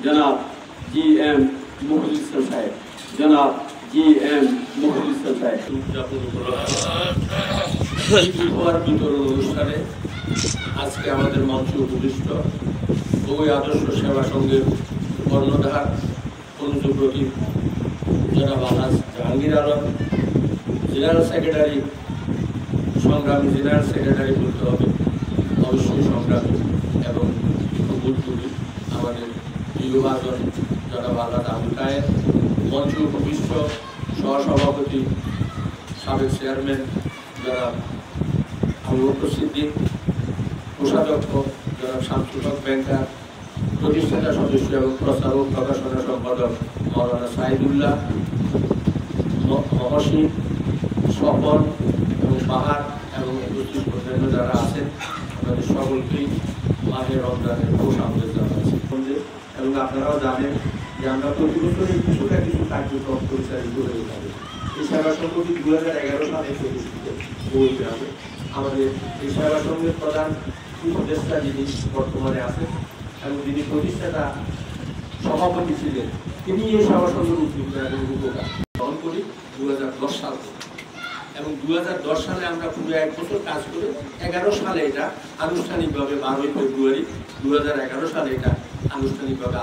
जनाब GM मुखलिस इस्लाम साहेब, जनाब GM मुखलिस इस्लाम साहेब উদযাপন উপহার বিতরণ অনুষ্ঠানে আজকে আমাদের মঞ্চে উপবিষ্ট ওই আদর্শ সেবা সংঘের কর্ণধার অনুযোগ প্রতীক জনাব আলহাজ জাহাঙ্গীর আলম, জেনারেল সেক্রেটারি, সংগ্রামী জেনারেল সেক্রেটারি বলতে হবে, অবশ্যই সংগ্রামী এবং বুদ্ধিজীবী আমাদের প্রিয়ভাজন জনাব আলহাজ আবুল কায়ের, মঞ্চে উপবিষ্ট সহসভাপতি সাবেক চেয়ারম্যান জনাব আবু বকর সিদ্দিক, কোষাধ্যক্ষ জনাব শামসুল হক ব্যাংকার, প্রতিষ্ঠাতা সদস্য এবং প্রস্তাবক প্রকাশনা সম্পাদক মাওলানা সাইদুল্লাহ, মহসিন, স্বপন এবং পাহাড় এবং উপস্থিত অন্যান্য যারা আছেন আমাদের সকলকেই মাহে রমজানের প্রশান্তি জানাচ্ছি। এবং আপনারাও জানেন যে আমরা প্রতি বছরই কিছু কার্যক্রম পরিচালিত হয়ে থাকে। এই সেবা সংঘটি 2011 সালে প্রতিষ্ঠিত হয়েছে। আমাদের এই সেবা সংঘের প্রধান উপদেষ্টা যিনি বর্তমানে আছেন এবং যিনি প্রতিষ্ঠাতা সভাপতি ছিলেন, তিনি এই সেবা সংঘের উদ্যোগ এবং উপকার গ্রহণ করি 2010 সাল এবং 2010 সালে আমরা পুরো 1 বছর কাজ করে 11 সালে এটা আনুষ্ঠানিকভাবে 12 ফেব্রুয়ারি 2011 সালে এটা আনুষ্ঠানিকভাবে